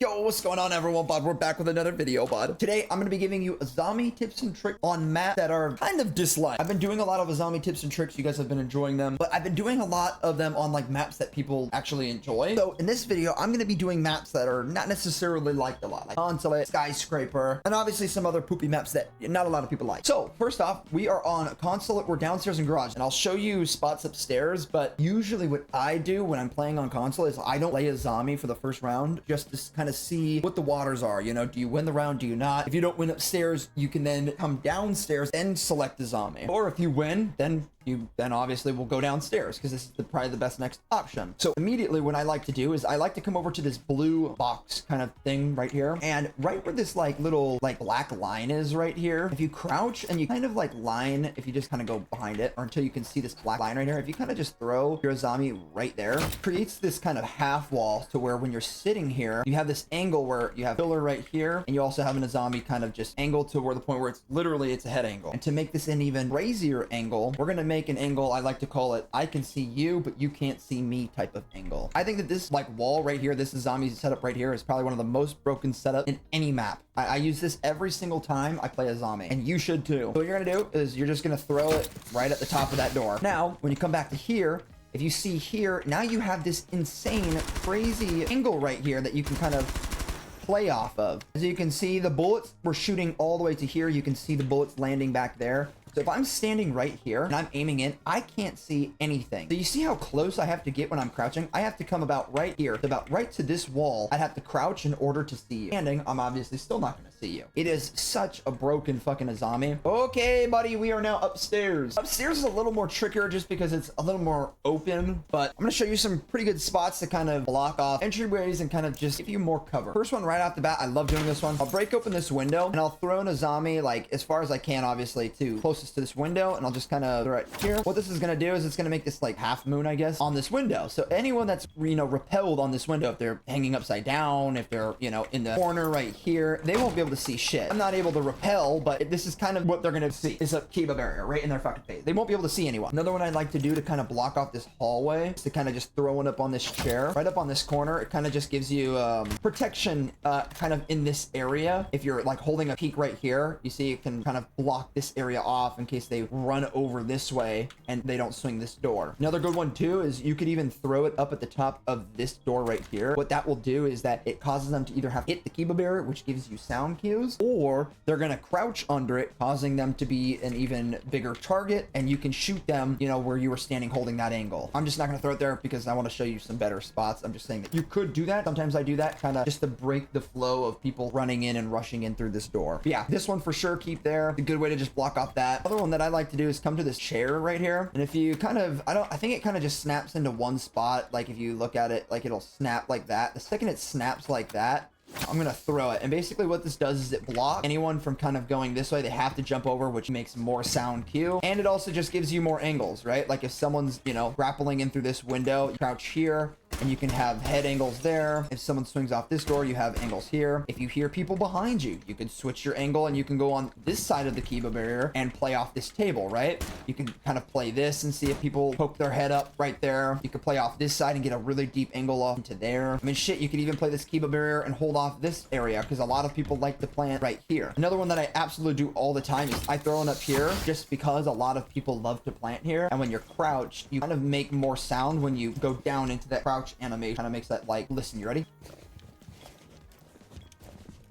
Yo, what's going on everyone, bud? We're back with another video, bud. Today, I'm going to be giving you Azami tips and tricks on maps that are kind of disliked. I've been doing a lot of Azami tips and tricks. You guys have been enjoying them, but I've been doing a lot of them on like maps that people actually enjoy. So in this video, I'm going to be doing maps that are not necessarily liked a lot, like Consulate, Skyscraper, and obviously some other poopy maps that not a lot of people like. So first off, we are on Consulate. We're downstairs in Garage, and I'll show you spots upstairs, but usually what I do when I'm playing on Consulate is I don't play Azami for the first round, just to kind of see what the waters are. You know, do you win the round? Do you not? If you don't win upstairs, you can then come downstairs and select Azami. Or if you win, then obviously will go downstairs because this is probably the best next option. So immediately what I like to do is I like to come over to this blue box kind of thing right here, and right where this like little like black line is right here, if you crouch and you kind of like line, if you just kind of go behind it or until you can see this black line right here, if you kind of just throw your Azami right there, it creates this kind of half wall to where when you're sitting here, you have this angle where you have pillar right here, and you also have an Azami kind of just angle to where the point where it's literally it's a head angle. And to make this an even crazier angle, we're gonna make an angle I like to call it I can see you but you can't see me type of angle. I think that this like wall right here, this Azami setup right here, is probably one of the most broken setups in any map. I use this every single time I play Azami, and you should too. So what you're gonna do is you're just gonna throw it right at the top of that door. Now when you come back to here, if you see here, now you have this insane crazy angle right here that you can kind of play off of. As you can see, the bullets were shooting all the way to here. You can see the bullets landing back there. So if I'm standing right here and I'm aiming in, I can't see anything. So you see how close I have to get when I'm crouching? I have to come about right here, about right to this wall. I'd have to crouch in order to see you. Standing, I'm obviously still not going to see you. It is such a broken fucking Azami. Okay, buddy, we are now upstairs. Upstairs is a little more trickier just because it's a little more open, but I'm going to show you some pretty good spots to kind of block off entryways and kind of just give you more cover. First one right off the bat, I love doing this one. I'll break open this window and I'll throw an Azami like as far as I can, obviously, to close to this window, and I'll just kind of throw it here. What this is going to do is it's going to make this like half moon, I guess, on this window. So anyone that's, you know, repelled on this window, if they're hanging upside down, if they're, you know, in the corner right here, they won't be able to see shit. I'm not able to repel, but this is kind of what they're going to see is a Kiba barrier right in their fucking face. They won't be able to see anyone. Another one I'd like to do to kind of block off this hallway is to kind of just throw it up on this chair, right up on this corner. It kind of just gives you protection kind of in this area. If you're like holding a peak right here, you see it can kind of block this area off in case they run over this way and they don't swing this door. Another good one too is you could even throw it up at the top of this door right here. What that will do is that it causes them to either have to hit the Kiba barrier, which gives you sound cues, or they're going to crouch under it, causing them to be an even bigger target, and you can shoot them, you know, where you were standing holding that angle. I'm just not going to throw it there because I want to show you some better spots. I'm just saying that you could do that. Sometimes I do that kind of just to break the flow of people running in and rushing in through this door. But yeah, this one for sure keep there. A good way to just block off that. Other one that I like to do is come to this chair right here, and if you kind of, I think it kind of just snaps into one spot. Like if you look at it, like it'll snap like that. The second it snaps like that, I'm gonna throw it, and basically what this does is it blocks anyone from kind of going this way. They have to jump over, which makes more sound cue, and it also just gives you more angles, right? Like if someone's, you know, grappling in through this window, you crouch here and you can have head angles there. If someone swings off this door, you have angles here. If you hear people behind you, you can switch your angle and you can go on this side of the Kiba barrier and play off this table, right? You can kind of play this and see if people poke their head up right there. You can play off this side and get a really deep angle off into there. I mean, shit, you could even play this Kiba barrier and hold off this area because a lot of people like to plant right here. Another one that I absolutely do all the time is I throw it up here just because a lot of people love to plant here. And when you're crouched, you kind of make more sound when you go down into that crouch animation. Kind of makes that like, listen, you ready?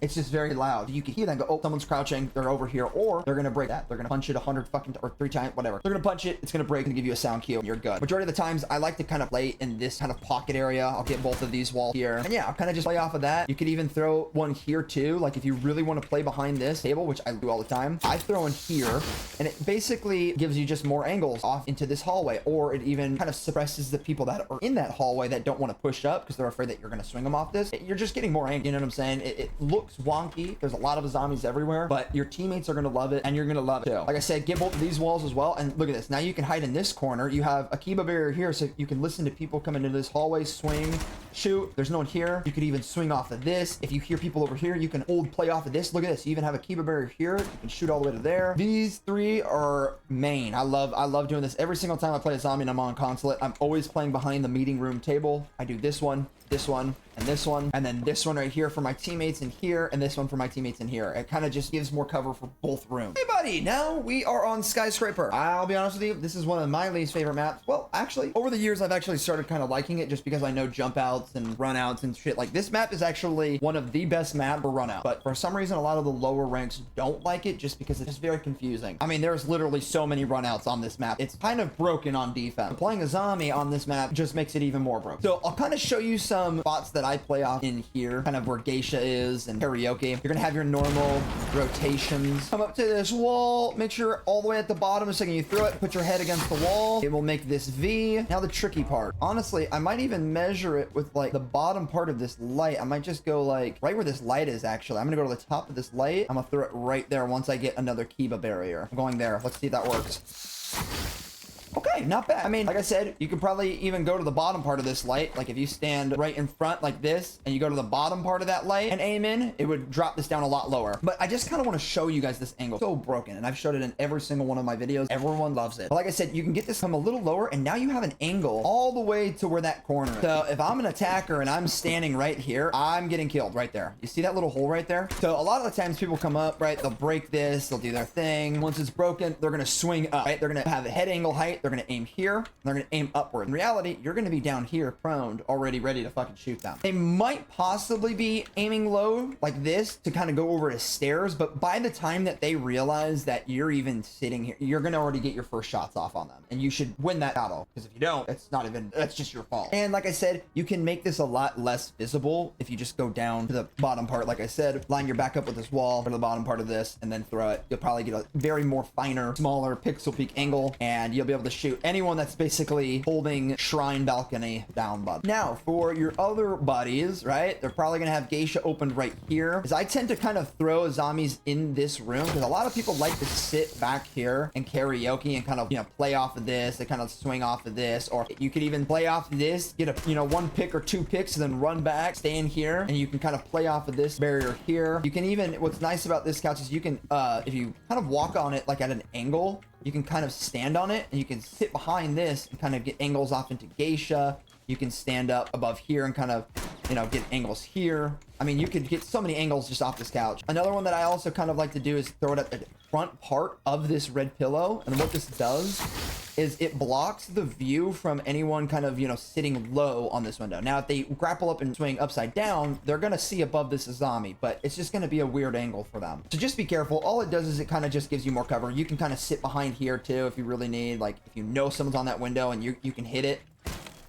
It's just very loud. You can hear them go, oh, someone's crouching, they're over here, or they're gonna break that. They're gonna punch it 100 fucking, or 3 times, whatever. They're gonna punch it, it's gonna break and give you a sound cue, and you're good. Majority of the times, I like to kind of play in this kind of pocket area. I'll get both of these walls here. And yeah, I'll kind of just play off of that. You could even throw one here too. Like if you really want to play behind this table, which I do all the time, I throw in here, and it basically gives you just more angles off into this hallway, or it even kind of suppresses the people that are in that hallway that don't want to push up because they're afraid that you're gonna swing them off this. You're just getting more angles, you know what I'm saying? It looks wonky. There's a lot of Azamis everywhere, but your teammates are going to love it, and you're going to love it too. Like I said, get both of these walls as well, and look at this. Now you can hide in this corner. You have a Kiba barrier here, so you can listen to people coming into this hallway, swing, shoot. There's no one here. You could even swing off of this. If you hear people over here, you can hold play off of this. Look at this. You even have a Kiba barrier here. You can shoot all the way to there. These three are main. I love doing this every single time I play Azami and I'm on Consulate. I'm always playing behind the meeting room table. I do this one. this one, and this one, and then this one right here for my teammates in here, and this one for my teammates in here. It kind of just gives more cover for both rooms. Hey buddy, now we are on Skyscraper. I'll be honest with you, this is one of my least favorite maps. Well, actually, over the years, I've actually started kind of liking it just because I know jump outs and run outs and shit. Like, this map is actually one of the best maps for run out, but for some reason, a lot of the lower ranks don't like it just because it's just very confusing. I mean, there's literally so many run outs on this map. It's kind of broken on defense. Playing Azami on this map just makes it even more broken. So I'll kind of show you some spots that I play off in here, kind of where Geisha is and karaoke. You're gonna have your normal rotations. Come up to this wall, make sure all the way at the bottom, the second you throw it, put your head against the wall. It will make this V. Now the tricky part. Honestly, I might even measure it with like the bottom part of this light. I might just go like right where this light is actually. I'm gonna go to the top of this light. I'm gonna throw it right there once I get another Kiba barrier. I'm going there. Let's see if that works. Okay, not bad. I mean, like I said, you could probably even go to the bottom part of this light. Like if you stand right in front like this and you go to the bottom part of that light and aim in, it would drop this down a lot lower. But I just kind of want to show you guys this angle. So broken, and I've showed it in every single one of my videos. Everyone loves it. But like I said, you can get this come a little lower, and now you have an angle all the way to where that corner is. So if I'm an attacker and I'm standing right here, I'm getting killed right there. You see that little hole right there? So a lot of the times people come up, right? They'll break this, they'll do their thing. Once it's broken, they're going to swing up, right? They're going to have a head angle height. They're going to aim here. They're going to aim upward. In reality, you're going to be down here prone, already ready to fucking shoot them. They might possibly be aiming low like this to kind of go over the stairs, but by the time that they realize that you're even sitting here, you're going to already get your first shots off on them, and you should win that battle, because if you don't, that's just your fault. And like I said, you can make this a lot less visible if you just go down to the bottom part. Like I said, line your back up with this wall to the bottom part of this and then throw it. You'll probably get a very more finer, smaller pixel peak angle, and you'll be able to shoot anyone that's basically holding shrine balcony down button. Now for your other buddies, right, they're probably gonna have Geisha opened right here, as I tend to kind of throw Azamis in this room because a lot of people like to sit back here and karaoke and kind of, you know, play off of this. They kind of swing off of this, or you could even play off of this, get a, you know, one pick or two picks, and then run back, stay in here, and you can kind of play off of this barrier here. You can even, what's nice about this couch is you can, if you kind of walk on it like at an angle, you can kind of stand on it and you can sit behind this and kind of get angles off into Geisha. You can stand up above here and kind of, you know, get angles here. I mean, you could get so many angles just off this couch. Another one that I also kind of like to do is throw it at the front part of this red pillow. And what this does is it blocks the view from anyone kind of, you know, sitting low on this window. Now, if they grapple up and swing upside down, they're going to see above this Azami, but it's just going to be a weird angle for them. So just be careful. All it does is it kind of just gives you more cover. You can kind of sit behind here too if you really need, like if you know someone's on that window and you can hit it,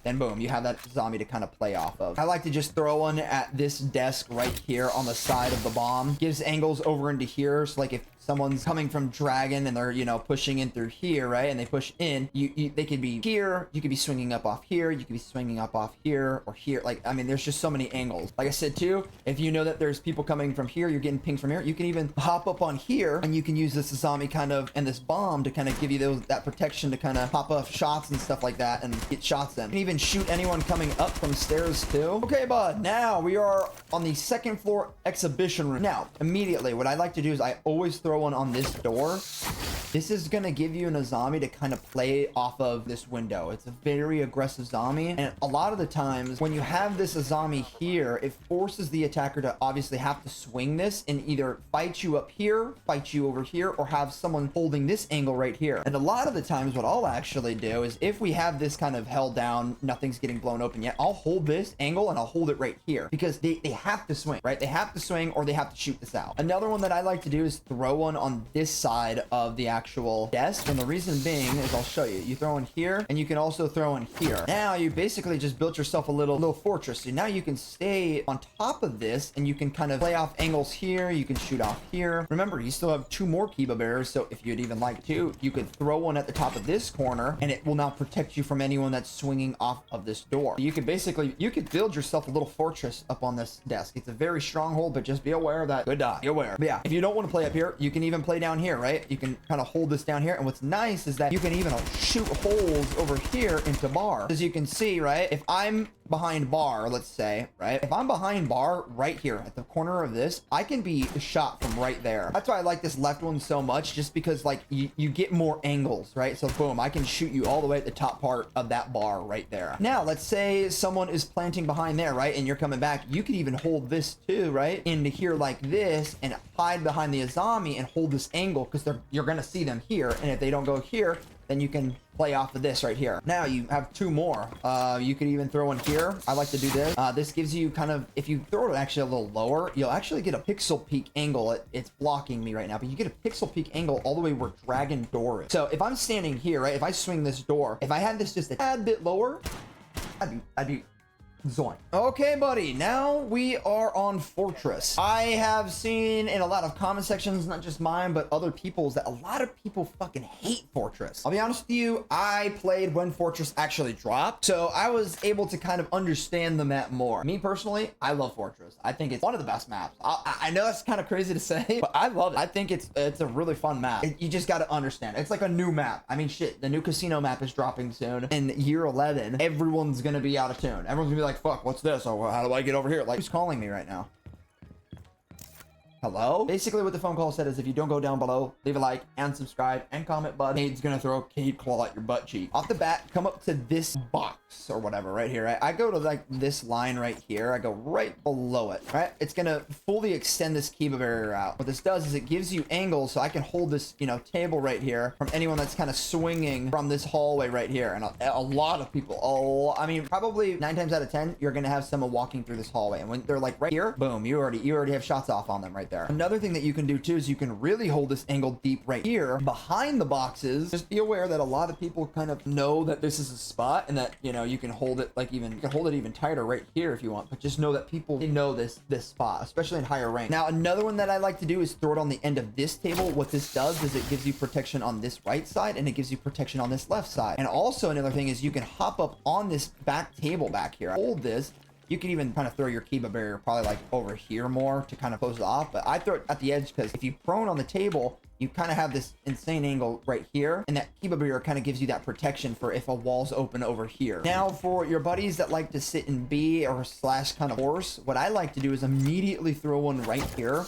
then boom, you have that zombie to kind of play off of. I like to just throw one at this desk right here on the side of the bomb. Gives angles over into here. So like if someone's coming from Dragon and they're, you know, pushing in through here, right? And they push in, they could be here. You could be swinging up off here. You could be swinging up off here or here. Like, I mean, there's just so many angles. Like I said too, if you know that there's people coming from here, you're getting pinged from here, you can even hop up on here and you can use this Azami kind of, and this bomb to kind of give you that protection to kind of pop off shots and stuff like that and get shots in. You can even shoot anyone coming up from stairs too. Okay, bud, now we are on the second floor exhibition room. Now, immediately, what I like to do is I always throw one on this door. This is gonna give you an Azami to kind of play off of this window. It's a very aggressive Azami, and a lot of the times when you have this Azami here, it forces the attacker to obviously have to swing this and either fight you up here, fight you over here, or have someone holding this angle right here. And a lot of the times what I'll actually do is if we have this kind of held down, nothing's getting blown open yet, I'll hold this angle and I'll hold it right here because they have to swing, right? They have to swing or they have to shoot this out. Another one that I like to do is throw one on this side of the actual desk, and the reason being is I'll show you. You throw in here and you can also throw in here. Now you basically just built yourself a little fortress. So now you can stay on top of this and you can kind of play off angles here. You can shoot off here. Remember, you still have two more Kiba bearers, so if you'd even like to, you could throw one at the top of this corner and it will now protect you from anyone that's swinging off of this door. You could basically, you could build yourself a little fortress up on this desk. It's a very stronghold, but just be aware of that. Good die. Be aware. But yeah, if you don't want to play up here, you can even play down here, right? You can kind of hold this down here. And what's nice is that you can even shoot holes over here into bar. As you can see, right? If I'm behind bar, let's say, right? If I'm behind bar right here at the corner of this, I can be shot from right there. That's why I like this left one so much, just because like you get more angles, right? So boom, I can shoot you all the way at the top part of that bar right there. Now, let's say someone is planting behind there, right? And you're coming back. You could even hold this too, right? Into here like this and hide behind the Azami and hold this angle, because you're gonna see them here. And if they don't go here, then you can play off of this right here. Now you have two more. You could even throw one here. I like to do this. This gives you kind of, if you throw it actually a little lower, you'll actually get a pixel peak angle. It's blocking me right now, but you get a pixel peak angle all the way where Dragon Door is. So if I'm standing here, right, if I swing this door, if I had this just a tad bit lower, I'd be zoink. Okay, buddy, now we are on Fortress. I have seen in a lot of comment sections, not just mine, but other people's, that a lot of people fucking hate Fortress. I'll be honest with you, I played when Fortress actually dropped, so I was able to kind of understand the map more. Me personally, I love Fortress. I think it's one of the best maps. I know that's kind of crazy to say, but I love it. I think it's a really fun map. You just got to understand. It's like a new map. I mean, shit, the new casino map is dropping soon. In year 11, everyone's gonna be out of tune. Everyone's gonna be like, fuck, what's this? Oh, how do I get over here? Like, who's calling me right now? Hello? Basically what the phone call said is, if you don't go down below, leave a like and subscribe and comment, bud, Cade's gonna throw a Cade claw at your butt cheek. Off the bat, come up to this box or whatever right here, right? I go to like this line right here. I go right below it, right? It's gonna fully extend this Kiba barrier out. What this does is it gives you angles, so I can hold this, you know, table right here from anyone that's kind of swinging from this hallway right here. And a lot of people, I mean, probably 9 times out of 10, you're gonna have someone walking through this hallway. And when they're like right here, boom, you already have shots off on them right there. Another thing that you can do too is you can really hold this angle deep right here behind the boxes. Just be aware that a lot of people kind of know that this is a spot, and that, you know, you can hold it like even, you can hold it even tighter right here if you want, but just know that people know this spot, especially in higher rank. Now, another one that I like to do is throw it on the end of this table. What this does is it gives you protection on this right side, and it gives you protection on this left side. And also another thing is you can hop up on this back table back here, hold this. You can even kind of throw your Kiba barrier probably like over here more to kind of close it off. But I throw it at the edge because if you prone on the table, you kind of have this insane angle right here. And that Kiba barrier kind of gives you that protection for if a wall's open over here. Now, for your buddies that like to sit in B or slash kind of horse, what I like to do is immediately throw one right here.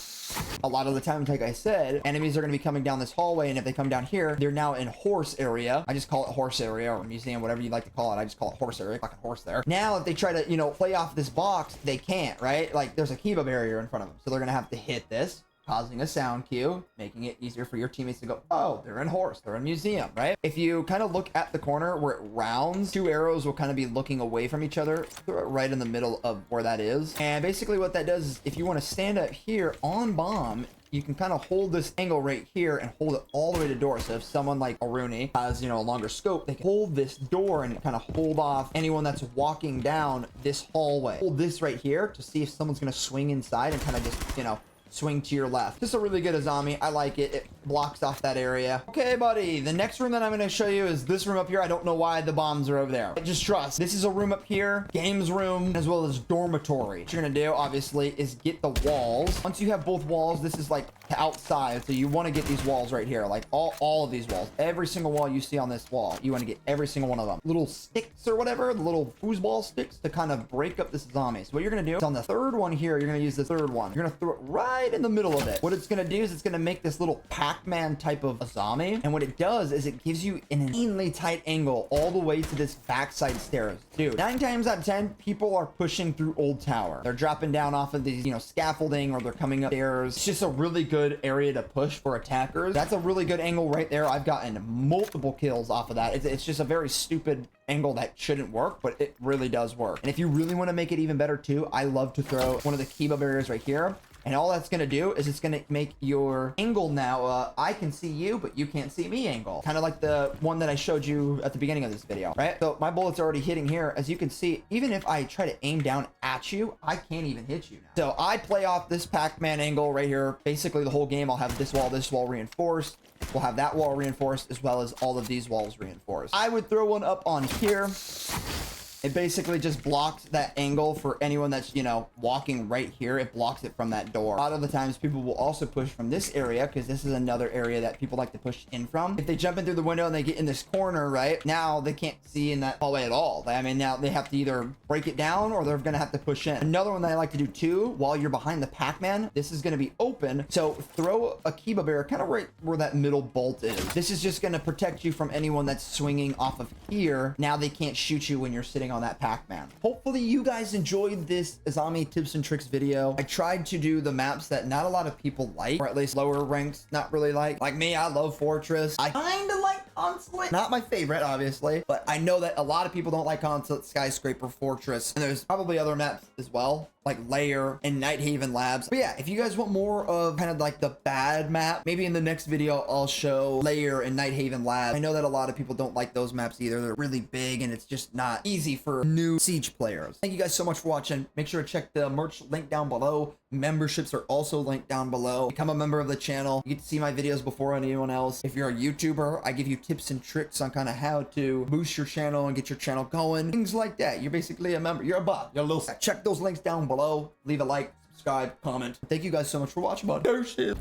A lot of the time, like I said, enemies are going to be coming down this hallway, and if they come down here, they're now in horse area. I just call it horse area, or museum, whatever you like to call it. I just call it horse area. Fucking horse there. Now, if they try to, you know, play off this box, they can't, right? Like, there's a Kiba barrier in front of them, so they're going to have to hit this, causing a sound cue, making it easier for your teammates to go, oh, they're in horse, they're in museum, right? If you kind of look at the corner where it rounds, 2 arrows will kind of be looking away from each other. Throw it right in the middle of where that is. And basically what that does is, if you want to stand up here on bomb, you can kind of hold this angle right here and hold it all the way to door. So if someone like Aruni has, you know, a longer scope, they can hold this door and kind of hold off anyone that's walking down this hallway. Hold this right here to see if someone's going to swing inside and kind of just, you know, swing to your left. This is a really good Azami. I like it. It blocks off that area. Okay, buddy. The next room that I'm going to show you is this room up here. I don't know why the bombs are over there. Just trust. This is a room up here, games room, as well as dormitory. What you're going to do, obviously, is get the walls. Once you have both walls, this is like outside. So you want to get these walls right here. Like all of these walls. Every single wall you see on this wall, you want to get every single one of them. Little sticks or whatever, the little foosball sticks to kind of break up this Azami. So what you're going to do is on the third one here, you're going to use the third one. You're going to throw it right in the middle of it. What it's going to do is it's going to make this little Pac-Man type of Azami. And what it does is it gives you an insanely tight angle all the way to this backside stairs. Dude, 9 times out of 10, people are pushing through Old Tower. They're dropping down off of these, you know, scaffolding, or they're coming upstairs. It's just a really good area to push for attackers. That's a really good angle right there. I've gotten multiple kills off of that. It's just a very stupid angle that shouldn't work, but it really does work. And if you really want to make it even better too, I love to throw one of the Kiba barriers right here. And all that's going to do is it's going to make your angle now, I can see you, but you can't see me angle. Kind of like the one that I showed you at the beginning of this video, right? So my bullet's already hitting here. As you can see, even if I try to aim down at you, I can't even hit you now. So I play off this Pac-Man angle right here. Basically the whole game, I'll have this wall reinforced. We'll have that wall reinforced, as well as all of these walls reinforced. I would throw one up on here. It basically just blocks that angle for anyone that's, you know, walking right here. It blocks it from that door. A lot of the times people will also push from this area because this is another area that people like to push in from. If they jump in through the window and they get in this corner, right, now they can't see in that hallway at all. I mean, now they have to either break it down or they're gonna have to push in. Another one that I like to do too, while you're behind the Pac-Man, this is gonna be open, so throw a Kiba Bear kind of right where that middle bolt is. This is just gonna protect you from anyone that's swinging off of here. Now they can't shoot you when you're sitting on that Pac-Man. Hopefully you guys enjoyed this Azami tips and tricks video. I tried to do the maps that not a lot of people like, or at least lower ranks not really like. Like me, I love Fortress. I kind of like Consulate. Not my favorite, obviously, but I know that a lot of people don't like Consulate, Skyscraper, Fortress, and there's probably other maps as well, like Lair and Night Haven Labs. But yeah, if you guys want more of kind of like the bad map, maybe in the next video I'll show Lair and Night Haven Labs. I know that a lot of people don't like those maps either. They're really big and it's just not easy for new Siege players. Thank you guys so much for watching. Make sure to check the merch link down below. Memberships are also linked down below. Become a member of the channel. You get to see my videos before anyone else. If you're a YouTuber, I give you tips and tricks on kind of how to boost your channel and get your channel going. Things like that. You're basically a member. You're a bot. You're a little... Check those links down below. Leave a like, subscribe, comment. Thank you guys so much for watching, bud. Oh, shit.